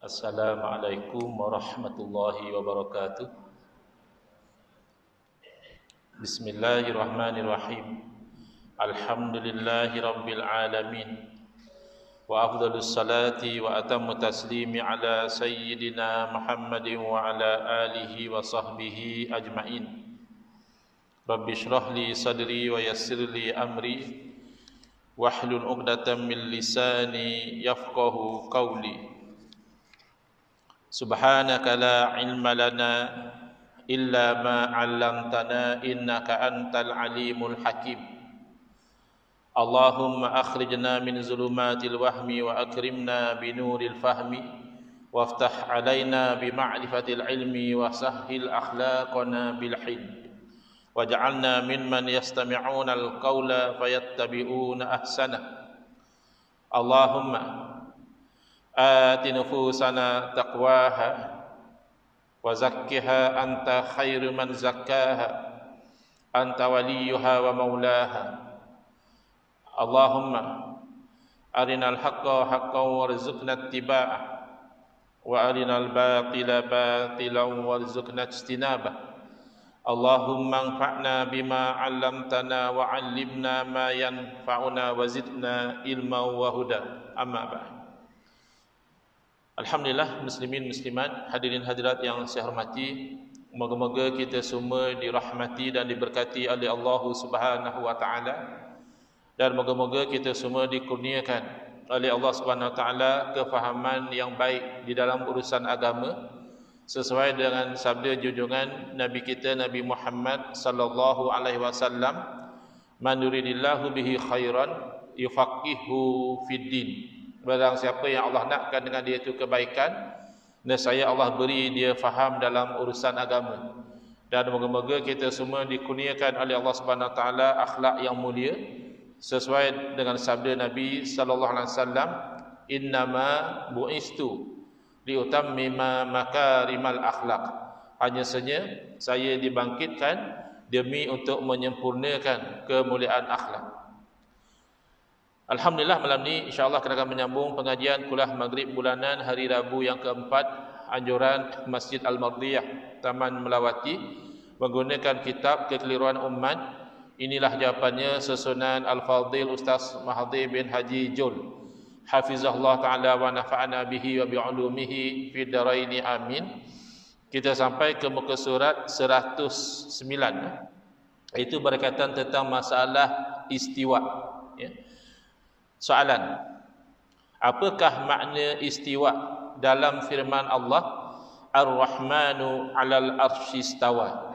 Assalamualaikum warahmatullahi wabarakatuh. Bismillahirrahmanirrahim. Alhamdulillahi rabbil alamin. Wa afdalus salati wa atammu taslimi ala sayyidina Muhammadin wa ala alihi wa sahbihi ajma'in. Rabbi shrah li sadri wa yassir li amri wahlul 'uqdatam min lisani yafqahu qawli. Subhanaka la ilma lana illa ma 'allamtana innaka antal alimul hakim. Allahumma akhrijna min zulumatil wahmi wa akrimna binuril fahmi waftah 'alaina bi ma'rifatil ilmi wa sahhil akhlaqana bil hilm waj'alna mimman yastami'una al qawla fayattabi'una ahsana. Allahumma آت نفوسنا تقواها وزكها أنت خير من زكاها أنت وليها ومولاها. اللهم أرنا الحق حقا وارزقنا اتباعه وأرنا الباطل باطلا وارزقنا اجتنابه. اللهم انفعنا بما علمتنا وعلمنا ما ينفعنا وزدنا علما وهدى. أما بعد. Alhamdulillah, muslimin muslimat, hadirin hadirat yang saya hormati, moga-moga kita semua dirahmati dan diberkati oleh Allah Subhanahu wa taala, dan moga-moga kita semua dikurniakan oleh Allah Subhanahu wa taala kefahaman yang baik di dalam urusan agama sesuai dengan sabda junjungan Nabi kita Nabi Muhammad sallallahu alaihi wasallam, man yuridillahu bihi khairan yufaqihu fid din. Barang siapa yang Allah nakkan dengan dia itu kebaikan, nescaya Allah beri dia faham dalam urusan agama. Dan moga-moga kita semua dikurniakan oleh Allah Subhanahu wa taala akhlak yang mulia sesuai dengan sabda Nabi sallallahu alaihi wasallam, innama bu'istu liutammima makarimal akhlak. Hanya saja saya dibangkitkan demi untuk menyempurnakan kemuliaan akhlak. Alhamdulillah, malam ni insyaAllah kita akan menyambung pengajian kuliah maghrib bulanan hari Rabu yang keempat anjuran Masjid Al-Mardiyah Taman Melawati menggunakan kitab Kekeliruan Umat. Inilah jawapannya susunan Al-Fadhil Ustaz Mahathir bin Haji Jul hafizahullah ta'ala wa nafa'ana bihi wa bi'ulumihi fid dharaini amin. Kita sampai ke muka surat 109, itu berkaitan tentang masalah istiwa, ya. Soalan, apakah makna istiwa dalam firman Allah Ar-Rahmanu 'alal arsy istawa?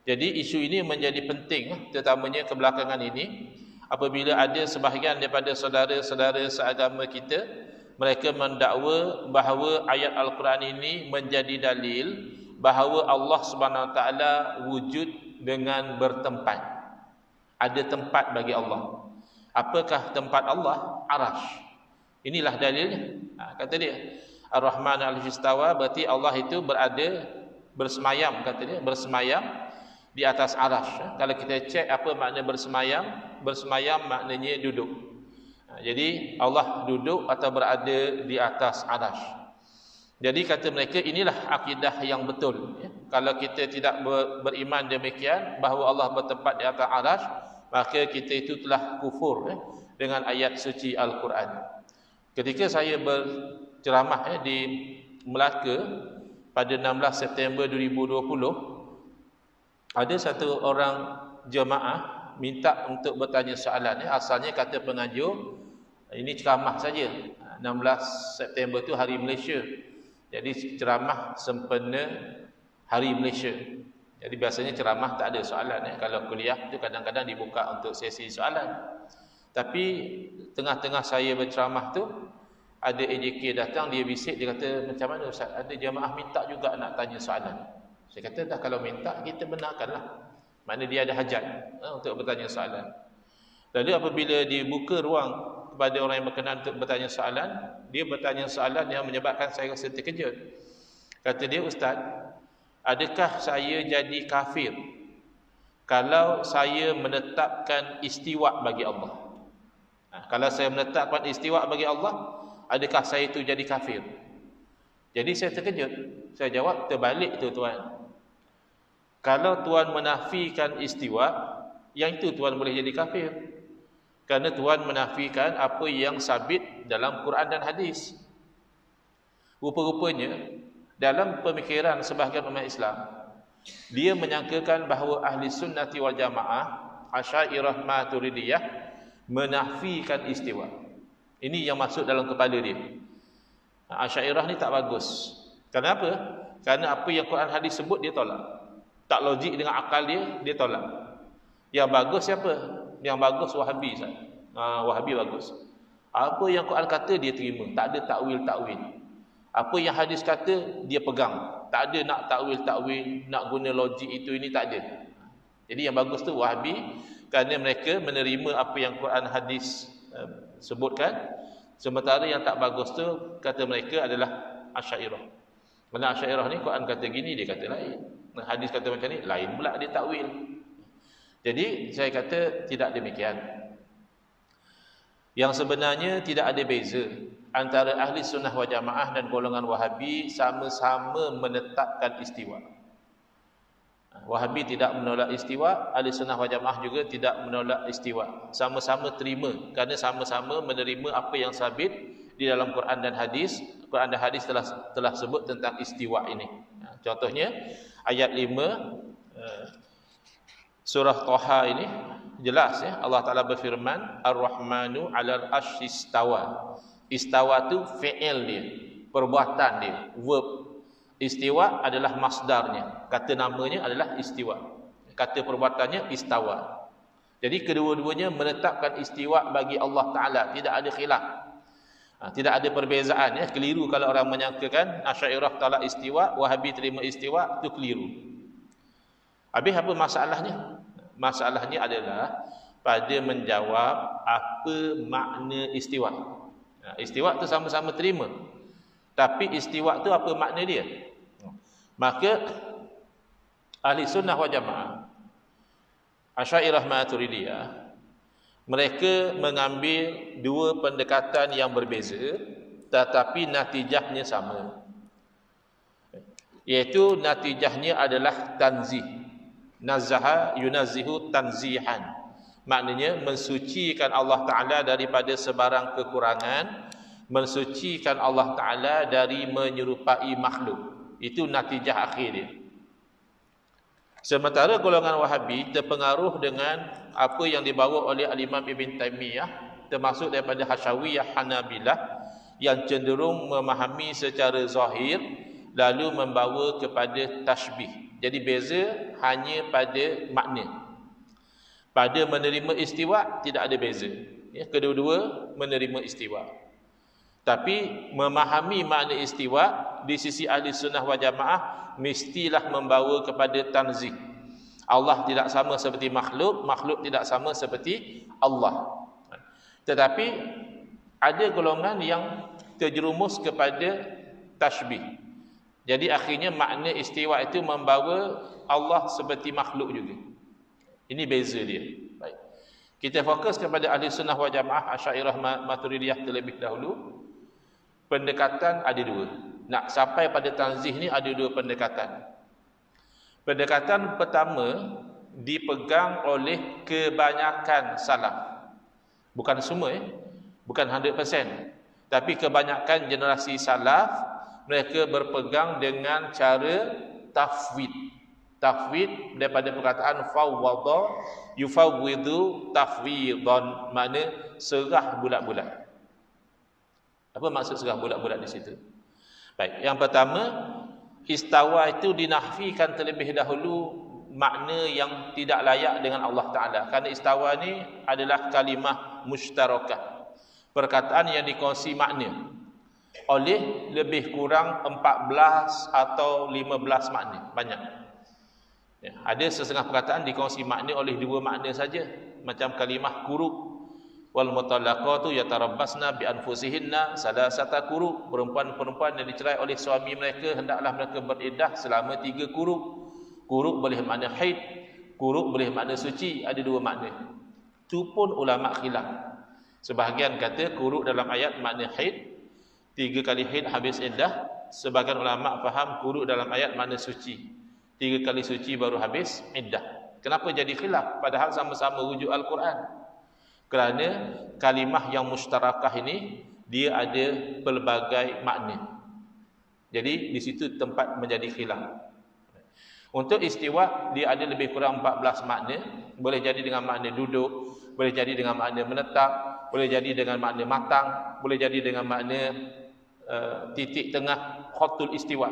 Jadi isu ini menjadi penting, terutamanya kebelakangan ini, apabila ada sebahagian daripada saudara-saudara seagama kita, mereka mendakwa bahawa ayat Al-Quran ini menjadi dalil bahawa Allah Subhanahu Wa Taala wujud dengan bertempat. Ada tempat bagi Allah. Apakah tempat Allah? Arash. Inilah dalilnya. Kata dia, Ar-Rahman al-Istawa, berarti Allah itu berada, bersemayam, kata dia, bersemayam di atas arash. Kalau kita cek apa makna bersemayam, bersemayam maknanya duduk. Jadi Allah duduk atau berada di atas arash. Jadi kata mereka, inilah akidah yang betul, ya. Kalau kita tidak beriman demikian bahawa Allah bertempat di atas arash, maka kita itu telah kufur, ya, dengan ayat suci Al-Quran. Ketika saya berceramah, ya, di Melaka pada 16 September 2020, ada satu orang jemaah minta untuk bertanya soalan, ya. Asalnya kata pengajar, ini ceramah saja. 16 September itu hari Malaysia, jadi ceramah sempena hari Malaysia. Jadi biasanya ceramah tak ada soalan, ya. Kalau kuliah itu kadang-kadang dibuka untuk sesi soalan. Tapi tengah-tengah saya berceramah tu, ada AJK datang, dia bisik, dia kata, macam mana Ustaz? Ada jemaah minta juga nak tanya soalan. Saya kata, dah kalau minta, kita benarkanlah. Maknanya dia ada hajat, untuk bertanya soalan. Lalu apabila dibuka ruang kepada orang yang berkenan untuk bertanya soalan, dia bertanya soalan yang menyebabkan saya rasa terkejut. Kata dia, Ustaz, adakah saya jadi kafir kalau saya menetapkan istiwa bagi Allah? Kalau saya menetapkan istiwa bagi Allah, adakah saya itu jadi kafir? Jadi saya terkejut. Saya jawab, terbalik tu tuan. Kalau tuan menafikan istiwa, yang itu tuan boleh jadi kafir. Kerana tuan menafikan apa yang sabit dalam Quran dan hadis. Rupa-rupanya dalam pemikiran sebahagian umat Islam, dia menyangkakan bahawa ahli sunnati wal jamaah, Asy'ariyah Maturidiyah, menafikan istiwa. Ini yang masuk dalam kepala dia. Asy'ariyah ni tak bagus. Kenapa? Kerana apa yang Quran hadis sebut dia tolak. Tak logik dengan akal dia tolak. Yang bagus siapa? Yang bagus Wahabi. Wahabi bagus. Apa yang Quran kata dia terima, tak ada takwil-takwil. Apa yang hadis kata dia pegang. Tak ada nak takwil-takwil, nak guna logik itu ini, tak ada. Jadi yang bagus tu Wahabi, kerana mereka menerima apa yang Quran hadis sebutkan. Sementara yang tak bagus tu kata mereka adalah Asy'ariyah. Kerana Asy'ariyah ni Quran kata gini, dia kata lain. Hadis kata macam ni, lain pula dia takwil. Jadi saya kata tidak demikian. Yang sebenarnya tidak ada beza antara ahli sunnah wal jamaah dan golongan Wahabi, sama-sama menetapkan istiwa. Wahabi tidak menolak istiwa, ahli sunnah wal jamaah juga tidak menolak istiwa. Sama-sama terima, kerana sama-sama menerima apa yang sabit di dalam Quran dan hadis. Quran dan hadis telah sebut tentang istiwa ini. Contohnya ayat 5 surah Taha ini jelas ya, Allah Taala berfirman, Ar-Rahmanu 'alal 'arsy istawa. Istawa tu fi'il dia, perbuatan dia, verb. Istiwa adalah masdarnya, kata namanya adalah istiwa, kata perbuatannya istawa. Jadi kedua-duanya menetapkan istiwa bagi Allah Taala, tidak ada khilaf. Tidak ada perbezaan ya. Keliru kalau orang menyangkakan Asy'ariyah tolak istiwa, Wahabi terima istiwa, itu keliru. Habis apa masalahnya? Masalahnya adalah pada menjawab apa makna istiwa. Istiwa tu sama-sama terima, tapi istiwa tu apa makna dia? Maka ahli sunnah wal jamaah, Asy'ariyah Maturidiyah, mereka mengambil dua pendekatan yang berbeza, tetapi natijahnya sama. Iaitu natijahnya adalah tanzih. Nazaha yunazzihu tanzihan. Maknanya mensucikan Allah Ta'ala daripada sebarang kekurangan, mensucikan Allah Ta'ala dari menyerupai makhluk. Itu natijah akhir dia. Sementara golongan Wahabi terpengaruh dengan apa yang dibawa oleh Al-Imam Ibn Taymiyah, termasuk daripada Hasyawiyah Hanabilah, yang cenderung memahami secara zahir lalu membawa kepada tashbih. Jadi beza hanya pada makna. Pada menerima istiwa tidak ada beza. Ya, kedua-dua menerima istiwa. Tapi memahami makna istiwa di sisi ahli sunnah wal jamaah mestilah membawa kepada tanzih. Allah tidak sama seperti makhluk, makhluk tidak sama seperti Allah. Tetapi ada golongan yang terjerumus kepada tashbih. Jadi akhirnya makna istiwa itu membawa Allah seperti makhluk juga. Ini beza dia. Baik. Kita fokus kepada ahli sunnah wal jamaah Asy'ariyah Maturidiyah terlebih dahulu. Pendekatan ada dua. Nak sampai pada tanzih ni ada dua pendekatan. Pendekatan pertama dipegang oleh kebanyakan salaf. Bukan semua bukan 100%. Tapi kebanyakan generasi salaf mereka berpegang dengan cara tafwid. Tafwid daripada perkataan fawwadha yufawwidu tafwidan, makna serah bulat-bulat. Apa maksud serah bulat-bulat di situ? Baik, yang pertama, istawa itu dinafikan terlebih dahulu makna yang tidak layak dengan Allah Ta'ala. Kerana istawa ni adalah kalimah mushtarakah, perkataan yang dikongsi makna oleh lebih kurang 14 atau 15 makna. Banyak ya, ada sesetengah perkataan dikongsi makna oleh dua makna saja, macam kalimah kuruk. Wal mutallaqatu yatarabbasna bi anfusihinna salasata quru. Perempuan-perempuan yang dicerai oleh suami mereka hendaklah mereka beriddah selama 3 quru. Quru boleh makna haid, quru boleh makna suci, ada dua makna. Itu pun ulama khilaf. Sebahagian kata quru dalam ayat makna haid, 3 kali haid habis iddah. sebagian ulama faham quru dalam ayat makna suci. 3 kali suci baru habis iddah. Kenapa jadi khilaf padahal sama-sama rujuk Al-Quran? Kerana kalimah yang mustarakah ini dia ada pelbagai makna. Jadi di situ tempat menjadi khilaf. Untuk istiwa dia ada lebih kurang 14 makna. Boleh jadi dengan makna duduk, boleh jadi dengan makna menetap, boleh jadi dengan makna matang, boleh jadi dengan makna titik tengah, khatul istiwa.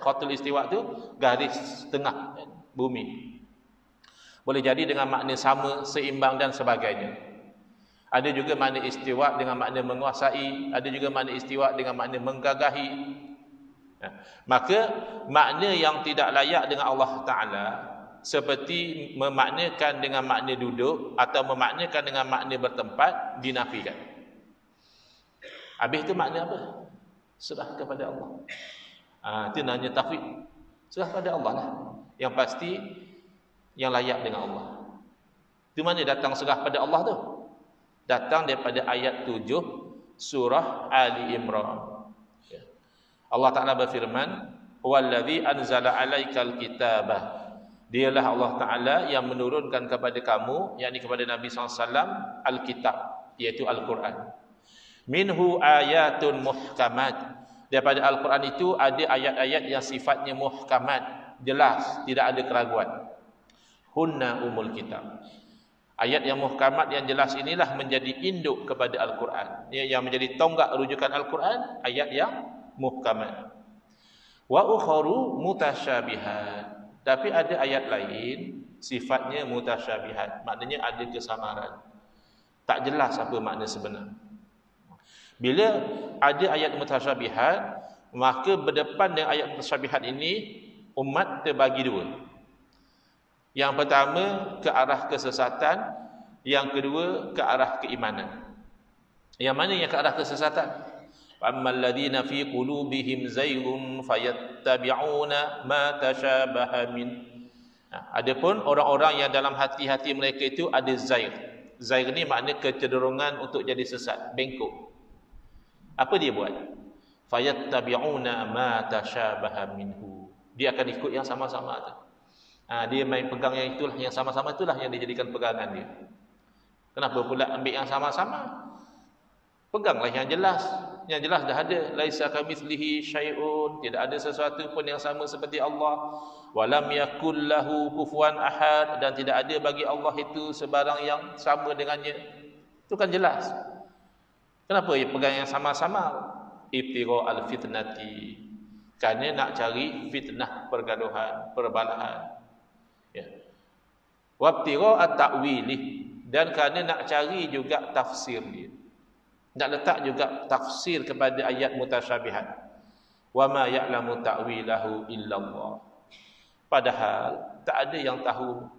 Khatul istiwa tu garis tengah bumi. Boleh jadi dengan makna sama, seimbang dan sebagainya. Ada juga makna istiwa dengan makna menguasai, ada juga makna istiwa dengan makna menggagahi. Maka makna yang tidak layak dengan Allah Ta'ala seperti memaknakan dengan makna duduk atau memaknakan dengan makna bertempat dinafikan. Habis itu makna apa? Serah kepada Allah. Itu namanya tafwid. Serah kepada Allah lah. Yang pasti yang layak dengan Allah. Itu mana datang serah pada Allah tu? Datang daripada ayat 7 surah Ali Imran. Allah Ta'ala berfirman, "Huwallazi anzala 'alaikal kitaba." Dialah Allah Ta'ala yang menurunkan kepada kamu, yakni kepada Nabi SAW, Alkitab, iaitu Al-Quran. Minhu ayatun muhkamat. Daripada Al-Quran itu ada ayat-ayat yang sifatnya muhkamat, jelas, tidak ada keraguan. Hunna umul kitab. Ayat yang muhkamat yang jelas inilah menjadi induk kepada Al-Quran. Yang menjadi tonggak rujukan Al-Quran, ayat yang muhkamat. Wa ukharu mutasyabihat. Tapi ada ayat lain sifatnya mutasyabihat, maknanya ada kesamaran. Tak jelas apa makna sebenar. Bila ada ayat mutasyabihat, maka berdepan dengan ayat mutasyabihat ini umat terbagi dua. Yang pertama ke arah kesesatan, yang kedua ke arah keimanan. Yang mana yang ke arah kesesatan? Ammal ladzina fi qulubihim zayghun fayattabi'una ma tashabaha min. Adapun orang-orang yang dalam hati-hati mereka itu ada zaigh. Zaigh ni makna kecenderungan untuk jadi sesat, bengkok. Apa dia buat? Fayattabi'una ma tashabaha minhu. Dia akan ikut yang sama-sama tu. Dia main pegang yang itulah, yang sama-sama itulah yang dijadikan pegangan dia. Kenapa pula ambil yang sama-sama? Peganglah yang jelas. Yang jelas dah ada. Laisa kamitslihi syai'un. Tidak ada sesuatu pun yang sama seperti Allah. Walam yakul lahu kufuwan ahad. Dan tidak ada bagi Allah itu sebarang yang sama dengannya. Itu kan jelas. Kenapa ia pegang yang sama-sama? Ibtigha al-fitnati. Kerana nak cari fitnah, pergaduhan, perbalahan. Ya. Wabtigha at-ta'wili. Dan kerana nak cari juga tafsir dia. Nak letak juga tafsir kepada ayat mutasyabihat. Wa ma ya'lamu ta'wilahu illallah. Padahal tak ada yang tahu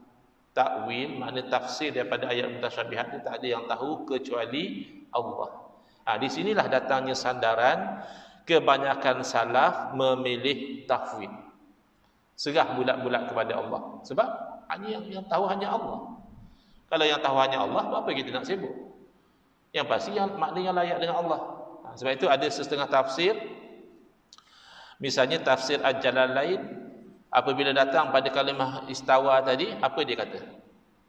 takwil, makna tafsir daripada ayat mutasyabihat itu tak ada yang tahu kecuali Allah. Di sinilah datangnya sandaran kebanyakan salaf memilih tafwid. Serah bulat-bulat kepada Allah. Sebab hanya yang tahu hanya Allah. Kalau yang tahu hanya Allah, apa kita nak sibuk? Yang pasti yang makna yang layak dengan Allah. Sebab itu ada setengah tafsir. Misalnya tafsir Al-Jalalain, apabila datang pada kalimah istawa tadi, apa dia kata?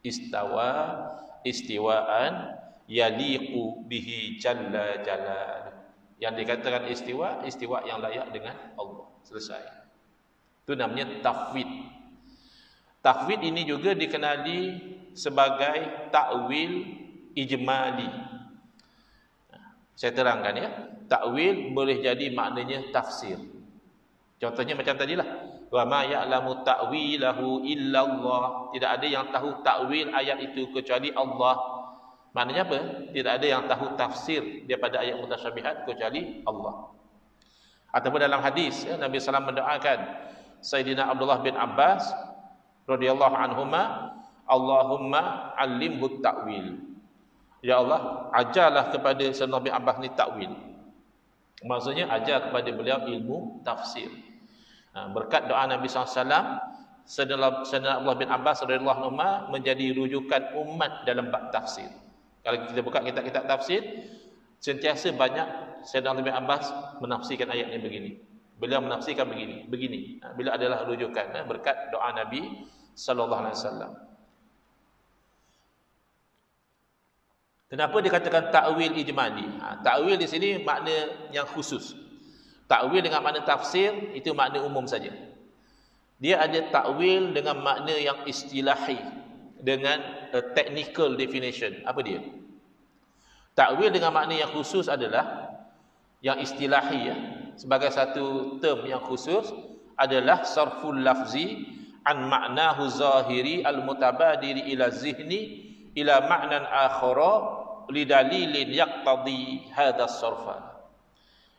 Istawa, istiwaan, yaliqu bihi jalla jalal. Yang dikatakan istiwa, istiwa yang layak dengan Allah. Selesai. Itu namanya tafwid. Tafwid ini juga dikenali sebagai takwil ijmali. Saya terangkan ya. Takwil boleh jadi maknanya tafsir. Contohnya macam tadilah. Wa ma ya'lamu ta'wilahu illallah. Tidak ada yang tahu takwil ayat itu kecuali Allah. Maknanya apa? Tidak ada yang tahu tafsir daripada ayat mutasyabihat kecuali Allah. Ataupun dalam hadis ya, Nabi SAW mendoakan Sayyidina Abdullah bin Abbas radhiyallahu anhuma, Allahumma 'allimhu ta'wil. Ya Allah, ajarlah kepada Sayyidina bin Abbas ni takwil. Maksudnya ajar kepada beliau ilmu tafsir. Berkat doa Nabi SAW, Sayyidina Abdullah bin Abbas radhiyallahu anhu menjadi rujukan umat dalam bab tafsir. Kalau kita buka kitab-kitab tafsir, sentiasa banyak Sayyidina bin Abbas menafsirkan ayat ini begini. Beliau menafsirkan begini. Bila adalah rujukan berkat doa Nabi sallallahu alaihi wasallam. Kenapa dikatakan takwil ijmali? Takwil di sini makna yang khusus. Takwil dengan makna tafsir itu makna umum saja. Dia ada takwil dengan makna yang istilahi, dengan technical definition. Apa dia? Takwil dengan makna yang khusus adalah yang istilahi sebagai satu term yang khusus adalah sarful lafzi an ma'nahu zahiri al-mutabadiri ila zihni ila ma'nan akhara lidalilin yaqtadi hadha sarfa.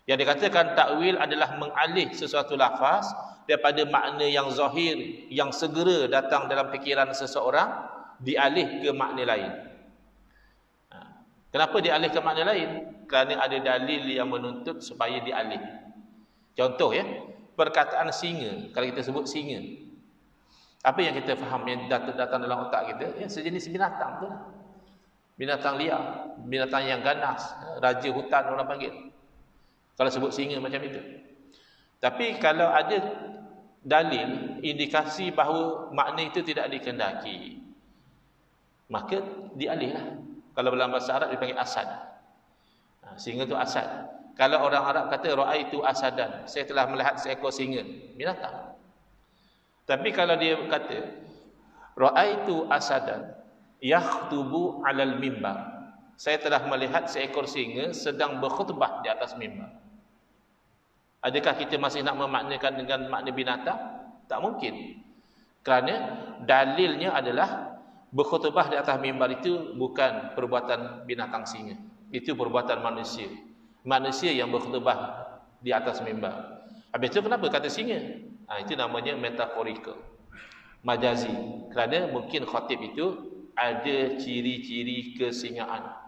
Yang dikatakan takwil adalah mengalih sesuatu lafaz daripada makna yang zahir yang segera datang dalam fikiran seseorang dialih ke makna lain. Kenapa dialih ke makna lain? Kerana ada dalil yang menuntut supaya dialih. Contoh perkataan singa. Kalau kita sebut singa, apa yang kita faham yang datang dalam otak kita? Sejenis binatang tu lah. Binatang liar, binatang yang ganas, raja hutan orang panggil. Kalau sebut singa macam itu. Tapi kalau ada dalil indikasi bahawa makna itu tidak dikehendaki, maka dialihlah. Kalau dalam bahasa Arab dipanggil asad. Singa itu asad. Kalau orang Arab kata ra'aitu asadan, saya telah melihat seekor singa, binatang. Tapi kalau dia kata ra'aitu asadan yakhtubu 'alal mimbar, saya telah melihat seekor singa sedang berkhutbah di atas mimbar. Adakah kita masih nak memaknakan dengan makna binatang? Tak mungkin. Kerana dalilnya adalah berkhutbah di atas mimbar itu bukan perbuatan binatang singa. Itu perbuatan manusia. Manusia yang berkhutbah di atas mimbar. Habis itu kenapa kata singa? Itu namanya metaphorical, majazi. Kerana mungkin khatib itu ada ciri-ciri kesingaan.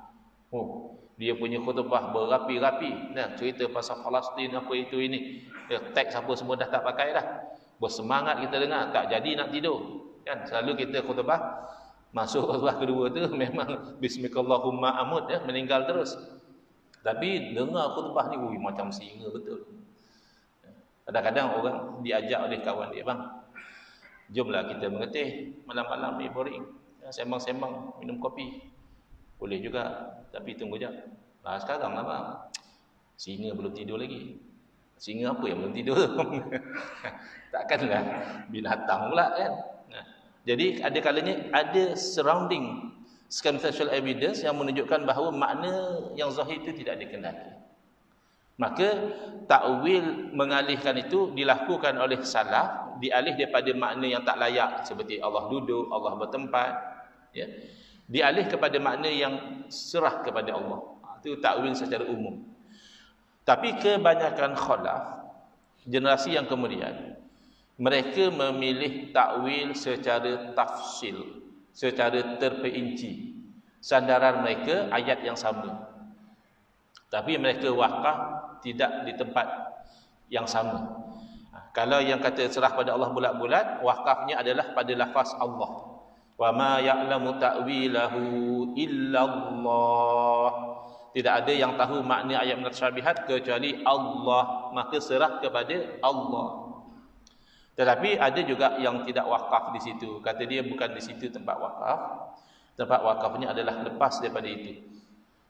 Dia punya khutbah berapi-rapi. Cerita pasal Palestin apa itu ini. Teks apa semua dah tak pakai dah. Bersemangat kita dengar. Tak jadi nak tidur. Kan selalu kita khutbah, masuk khutbah kedua tu memang bismillahumma amud, meninggal terus. Tapi dengar khutbah ni macam singa betul. Kadang-kadang orang diajak oleh kawan dia, bang, jomlah kita mengetih malam-malam ni boring. Sembang-sembang, minum kopi. Boleh juga, tapi tunggu jap. Sekarang lah bang, singa belum tidur lagi. Singa apa yang belum tidur? Takkanlah binatang pula kan. Jadi ada kalanya ada surrounding circumstantial evidence yang menunjukkan bahawa makna yang zahir itu tidak dikehendaki. Maka takwil mengalihkan itu dilakukan oleh salaf, dialih daripada makna yang tak layak seperti Allah duduk, Allah bertempat, dialih kepada makna yang serah kepada Allah. Itu takwil secara umum. Tapi kebanyakan khalaf, generasi yang kemudian, mereka memilih takwil secara tafsil, secara terperinci. Sandaran mereka ayat yang sama, tapi mereka wakaf tidak di tempat yang sama. Kalau yang kata serah pada Allah bulat-bulat, wakafnya adalah pada lafaz Allah. Wa ma ya'lamu ta'wilahu illallah. Tidak ada yang tahu makna ayat mutasyabihat kecuali Allah, maka serah kepada Allah. Tetapi ada juga yang tidak wakaf di situ. Kata dia bukan di situ tempat wakaf. Tempat wakafnya adalah lepas daripada itu.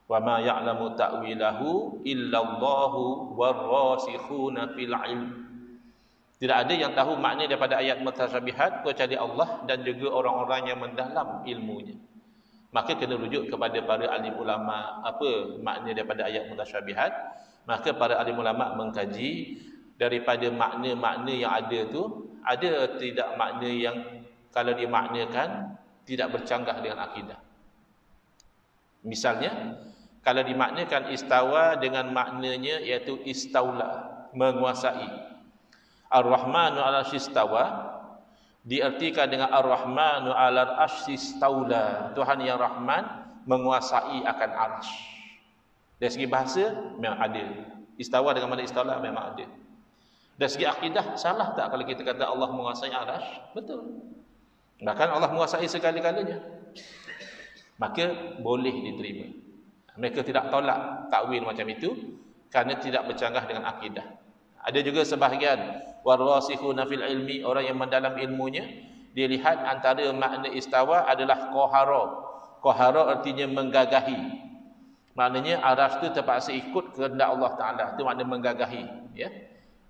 Wa ma ya'lamu ta'wilahu illallahu warrasikhuna fil ilm. Tidak ada yang tahu makna daripada ayat mutasyabihat kecuali Allah dan juga orang-orang yang mendalam ilmunya. Maka kena rujuk kepada para alim ulama apa makna daripada ayat mutasyabihat. Maka para alim ulama mengkaji daripada makna-makna yang ada tu, ada tidak makna yang kalau dimaknakan tidak bercanggah dengan akidah. Misalnya, kalau dimaknakan istawa dengan maknanya iaitu istaula, menguasai. Ar-Rahmanu 'ala istawa diartikan dengan Ar-Rahmanu 'ala arsy istaula. Tuhan yang Rahman menguasai akan arsy. Dari segi bahasa memang ada. Istawa dengan makna istaula memang ada. Dari segi akidah salah tak kalau kita kata Allah menguasai arsy? Betul. Bahkan Allah menguasai segala-galanya. Maka boleh diterima. Mereka tidak tolak takwil macam itu kerana tidak bercanggah dengan akidah. Ada juga sebahagian warasikhuna fil ilmi, orang yang mendalam ilmunya, dia lihat antara makna istawa adalah qahara. Qahara artinya menggagahi. Maknanya arasy itu terpaksa ikut kehendak Allah Taala. Itu makna menggagahi, ya.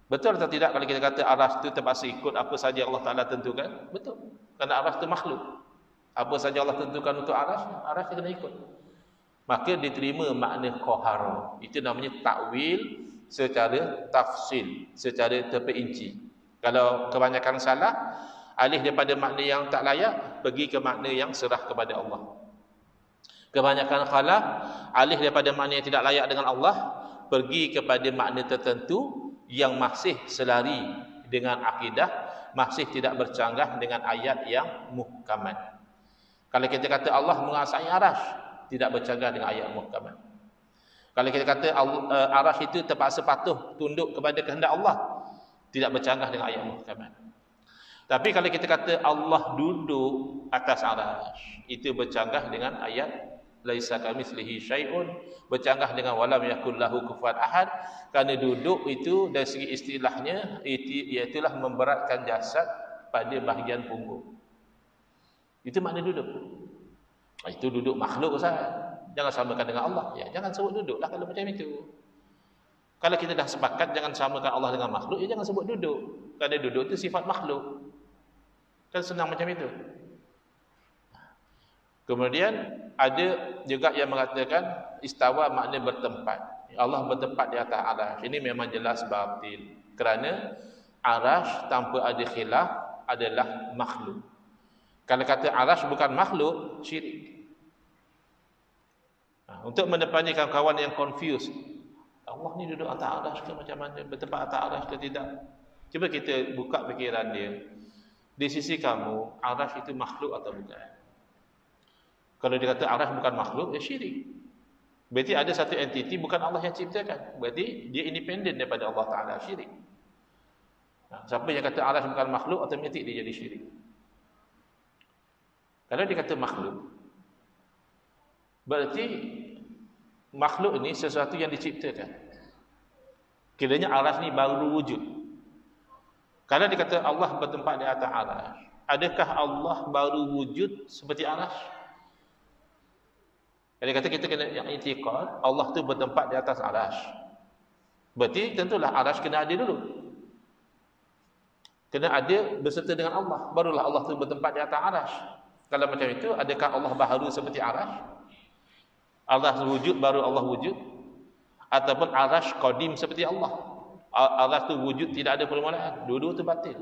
Betul atau tidak kalau kita kata arasy itu terpaksa ikut apa saja Allah Taala tentukan? Betul. Kerana arasy itu makhluk. Apa saja Allah tentukan untuk arasy kena ikut. Maka diterima makna qahara. Itu namanya takwil secara tafsil, secara terperinci. Kalau kebanyakan salah, alih daripada makna yang tak layak, pergi ke makna yang serah kepada Allah. Kebanyakan khalaf, alih daripada makna yang tidak layak dengan Allah, pergi kepada makna tertentu yang masih selari dengan akidah, masih tidak bercanggah dengan ayat yang muhkamat. Kalau kita kata Allah menguasai arasy, tidak bercanggah dengan ayat muhkamat. Kalau kita kata arasy itu terpaksa patuh tunduk kepada kehendak Allah, tidak bercanggah dengan ayat muhkamat. Tapi kalau kita kata Allah duduk atas arasy, itu bercanggah dengan ayat laisa kamitslihi syai'un, bercanggah dengan walam yakul lahu kufuwan ahad. Kerana duduk itu dari segi istilahnya iaitulah memberatkan jasad pada bahagian punggung. Itu makna duduk. Itu duduk makhluk Ustaz. Jangan samakan dengan Allah. Ya, jangan sebut duduklah kalau macam itu. Kalau kita dah sepakat jangan samakan Allah dengan makhluk, ya jangan sebut duduk. Kerana duduk itu sifat makhluk. Kan senang macam itu. Kemudian ada juga yang mengatakan istawa makna bertempat. Allah bertempat di atas arasy. Ini memang jelas batil. Kerana arasy tanpa ada khilaf adalah makhluk. Kalau kata arasy bukan makhluk, syirik. Untuk menepani kawan-kawan yang confused, Allah ni duduk atas arasy ke macam mana? Bertempat atas arasy ke tidak? Cuba kita buka fikiran dia. Di sisi kamu, arasy itu makhluk atau bukan? Kalau dia kata arasy bukan makhluk, ya syirik. Berarti ada satu entiti bukan Allah yang ciptakan. Berarti dia independen daripada Allah Ta'ala, syirik. Siapa yang kata arasy bukan makhluk, otomatik dia jadi syirik. Kalau dia kata makhluk, berarti makhluk ini sesuatu yang diciptakan. Kiranya arasy ni baru wujud. Kalau dia kata Allah bertempat di atas arasy, adakah Allah baru wujud seperti arasy? Dia kata kita kena yang i'tiqad Allah tu bertempat di atas arasy. Berarti tentulah arasy kena ada dulu. Kena ada berserta dengan Allah, barulah Allah tu bertempat di atas arasy. Kalau macam itu, adakah Allah baharu seperti arasy? Allah wujud baru Allah wujud? Ataupun arasy qadim seperti Allah? Arasy tu wujud tidak ada permulaan. Dua-dua tu batil.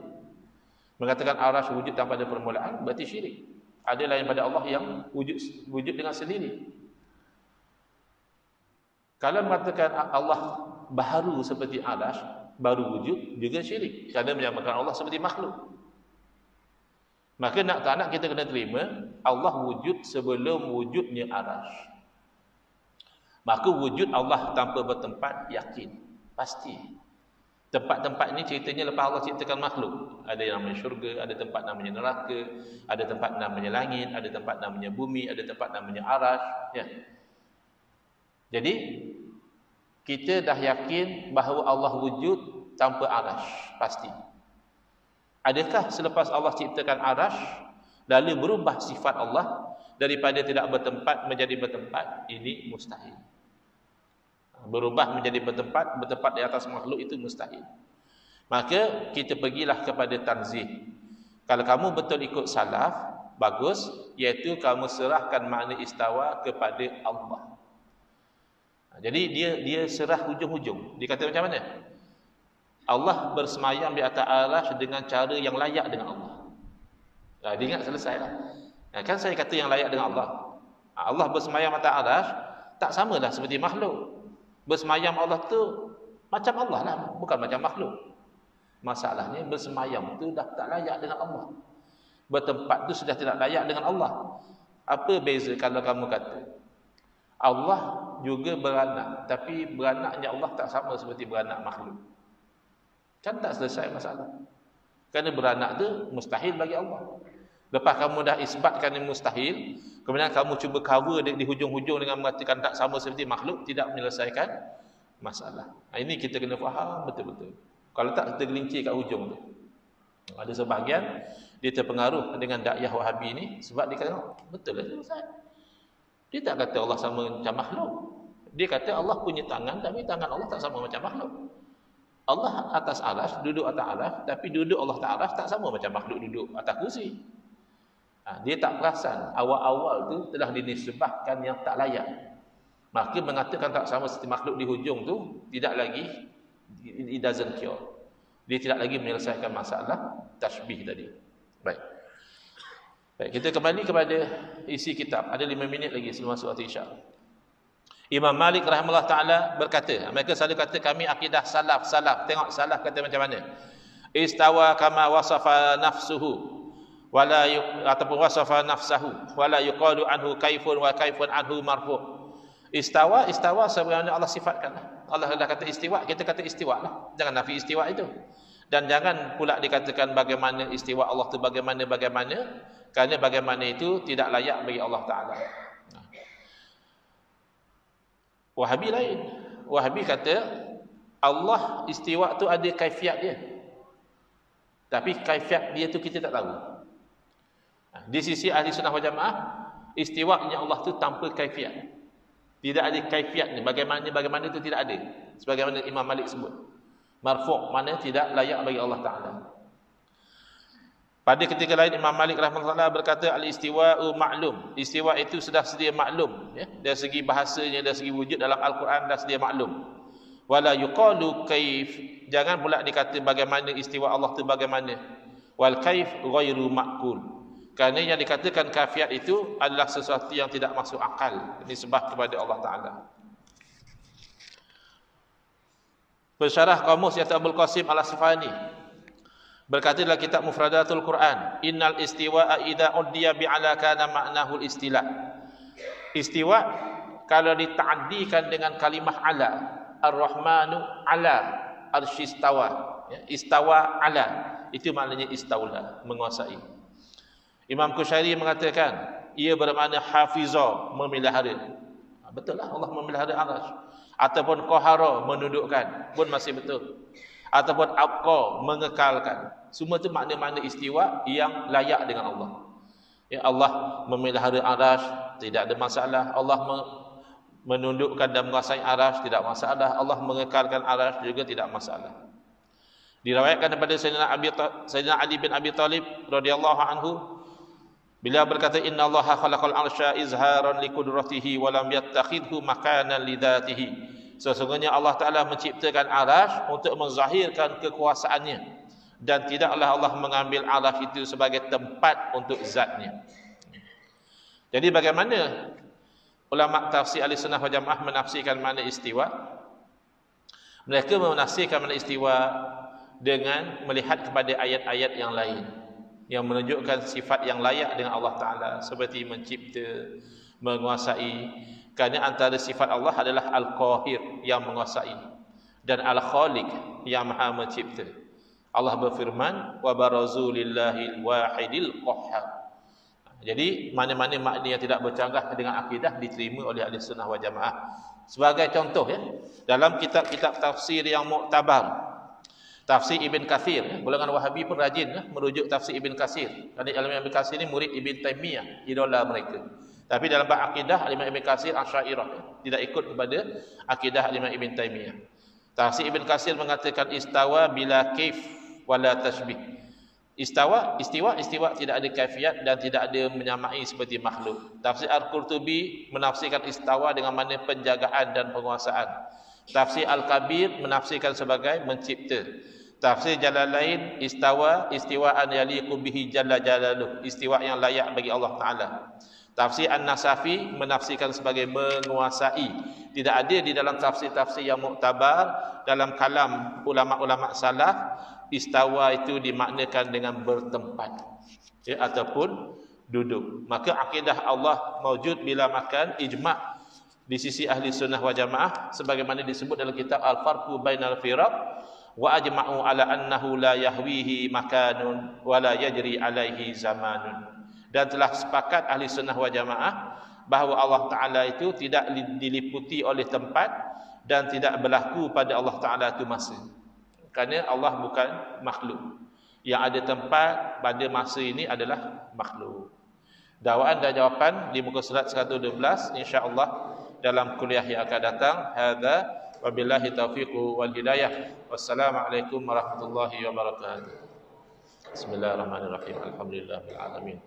Mengatakan arasy wujud tanpa ada permulaan berarti syirik. Ada lain pada Allah yang wujud dengan sendiri. Kalau mengatakan Allah baharu seperti arasy, baru wujud juga syirik. Kerana menyamakan Allah seperti makhluk. Maka nak tak nak kita kena terima Allah wujud sebelum wujudnya arasy. Maka wujud Allah tanpa bertempat yakin, pasti. Tempat-tempat ini ceritanya lepas Allah ciptakan makhluk. Ada yang namanya syurga, ada tempat namanya neraka, ada tempat namanya langit, ada tempat namanya bumi, ada tempat namanya arasy, ya. Jadi kita dah yakin bahawa Allah wujud tanpa arasy, pasti. Adakah selepas Allah ciptakan arasy lalu berubah sifat Allah daripada tidak bertempat menjadi bertempat? Ini mustahil. Berubah menjadi bertempat di atas makhluk itu mustahil. Maka kita pergilah kepada tanzih. Kalau kamu betul ikut salaf, bagus, iaitu kamu serahkan makna istawa kepada Allah. Jadi dia serah hujung-hujung. Dia kata macam mana? Allah bersemayam di atas arasy dengan cara yang layak dengan Allah. Dia ingat selesailah. Kan saya kata yang layak dengan Allah. Allah bersemayam atas arasy tak samalah seperti makhluk. Bersemayam Allah tu macam Allah lah, bukan macam makhluk. Masalahnya bersemayam tu dah tak layak dengan Allah. Bertempat tu sudah tidak layak dengan Allah. Apa beza kalau kamu kata Allah juga beranak, tapi beranaknya Allah tak sama seperti beranak makhluk? Kan tak selesai masalah. Kerana beranak tu mustahil bagi Allah. Lepas kamu dah isbatkan yang mustahil, kemudian kamu cuba cover di hujung-hujung dengan mengatakan tak sama seperti makhluk, tidak menyelesaikan masalah. Ini kita kena faham betul-betul. Kalau tak, kita gelincir kat hujung tu. Ada sebahagian dia terpengaruh dengan dakwah Wahabi ni sebab dia kata, betul lah Ustaz. Dia tak kata Allah sama macam makhluk. Dia kata Allah punya tangan, tapi tangan Allah tak sama macam makhluk. Allah atas aras, duduk atas aras, tapi duduk Allah tak aras tak sama macam makhluk duduk atas kursi. Dia tak perasan awal-awal tu telah dinisbahkan yang tak layak. Maka mengatakan tak sama seperti makhluk di hujung tu tidak lagi, it doesn't cure. Dia tidak lagi menyelesaikan masalah tashbih tadi. Baik. Kita kembali kepada isi kitab. Ada 5 minit lagi sebelum masuk waktu Isyak. Imam Malik rahimahullah ta'ala berkata, mereka selalu kata kami akidah salaf. Tengok salaf kata macam mana. Istawa kama wasafa nafsuhu ataupun wasafa nafsahu wala yuqalu anhu kaifun wa kaifun anhu marfu'. Istawa sebagaimana Allah sifatkan. Allah dah kata istiwa, kita kata istiwa lah. Jangan nafi istiwa itu. Dan jangan pula dikatakan bagaimana istiwa Allah tu bagaimana, kerana bagaimana itu tidak layak bagi Allah Ta'ala. Wahabi lain. Wahabi kata Allah istiwa tu ada kaifiat dia, tapi kaifiat dia tu kita tak tahu. Di sisi ahli sunnah wal jamaah, istiwa'nya Allah tu tanpa kaifiat. Tidak ada kaifiat ni. Bagaimana itu tidak ada. Sebagaimana Imam Malik sebut. Marfu' mana tidak layak bagi Allah Ta'ala. Pada ketika lain Imam Malik rahimahullah berkata al-istiwa'u ma'lum. Istiwa' itu sudah sedia maklum. Ya? Dari segi bahasanya, dari segi wujud dalam Al-Quran dah sedia maklum. Wala yuqalu kaif. Jangan pula dikata bagaimana istiwa' Allah itu bagaimana. Wal kaif ghairu ma'kul. Kerana yang dikatakan kafiat itu adalah sesuatu yang tidak masuk akal disebab kepada Allah Ta'ala. Pensyarah Qamus Yaitu Abul Qasim Al-Asfahani berkata dalam kitab Mufradatul Quran, innal istiwa'a idza uddiya bi'ala kana ma'nahu al-istila. Istiwa kalau dita'addikan dengan kalimah ala, ar-rahmanu ala arsyistawa, ya, istawa ala, itu maknanya istaula, menguasai. Imam Qushairi mengatakan ia bermakna hafizah, memelihara. Betul lah Allah memelihara arasy. Ataupun qahara, menundukkan, pun masih betul. Ataupun abqa, mengekalkan. Semua itu makna-makna istiwa yang layak dengan Allah. Ya, Allah memelihara arasy, tidak ada masalah. Allah menundukkan dan menguasai arasy, tidak masalah. Allah mengekalkan arasy juga tidak masalah. Diriwayatkan daripada Sayyidina Ali bin Abi Talib radhiyallahu anhu, beliau berkata, inna Allaha khalaqal arsya izharan liqudratihi wa lam yattakhidhu makanan lidatihi. Sesungguhnya Allah Ta'ala menciptakan arasy untuk menzahirkan kekuasaannya, dan tidaklah Allah mengambil arasy itu sebagai tempat untuk zatnya. Jadi bagaimana ulama tafsir ahli sunnah wal jamaah menafsirkan makna istiwa? Mereka menafsirkan makna istiwa dengan melihat kepada ayat-ayat yang lain yang menunjukkan sifat yang layak dengan Allah Ta'ala, seperti mencipta, menguasai. Kerana antara sifat Allah adalah Al-Qahir, yang menguasai, dan Al-Khaliq, yang maha mencipta. Allah berfirman, wa barazu lillahil wahidil qahhar. Jadi mana-mana makna yang tidak bercanggah dengan akidah diterima oleh ahli sunnah wal jamaah. Sebagai contoh, ya, dalam kitab-kitab tafsir yang muktabar, tafsir Ibn Kathir, golongan Wahabi pun rajin merujuk tafsir Ibn Kathir. Kerana Imam Ibn Kathir ni murid Ibn Taymiyah, idola mereka. Tapi dalam bab akidah Imam Ibn Kathir Asy'ariyah, tidak ikut kepada akidah Imam Ibn Taymiyah. Tafsir Ibn Kathir mengatakan istawa bila kaif wala tashbih. Istiwa tidak ada kaifiat dan tidak ada menyamai seperti makhluk. Tafsir Al-Qurtubi menafsirkan istawa dengan makna penjagaan dan penguasaan. Tafsir Al-Kabir menafsirkan sebagai mencipta. Tafsir Jalalain istiwaan yaliqu bihi jalla jalaluh, istiwa yang layak bagi Allah Ta'ala. Tafsir An-Nasafi menafsirkan sebagai menguasai. Tidak ada di dalam tafsir-tafsir yang muktabar, dalam kalam ulama-ulama salaf, istawa itu dimaknakan dengan bertempat, ya, ataupun duduk. Maka akidah Allah maujud bila makan, ijma' di sisi ahli sunnah wal jamaah, sebagaimana disebut dalam kitab Al-Farqu Bainal Firaq, wa ajma'u ala annahu la yahwihi makanun wa la yajri alaihi zamanun. Dan telah sepakat ahli sunnah wal jamaah bahawa Allah Ta'ala itu tidak diliputi oleh tempat dan tidak berlaku pada Allah Ta'ala itu masa. Kerana Allah bukan makhluk. Yang ada tempat pada masa ini adalah makhluk. Dakwaan dan jawapan di muka surat 112 insya-Allah dalam kuliah yang akan datang. Hadza wabillahi taufiq wal hidayah. Wassalamualaikum warahmatullahi wabarakatuh. Bismillahirrahmanirrahim. Alhamdulillahil alamin.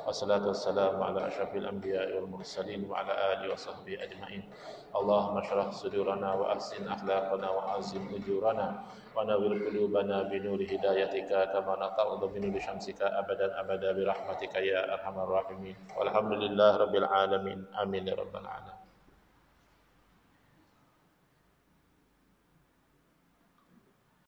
Wassalatu wassalamu ala asyrafil anbiya'i wal mursalin wa ala alihi wa sahbihi ajma'in. Allahumma shrah sudurana wa ahsin akhlaqana wa azim ujurana wa nawwir qulubana bi nuri hidayatika kama nata'udhu bi nuri syamsika abadan abada bi rahmatika ya arhamar rahimin. Walhamdulillahirabbil alamin. Amin ya rabbal alamin.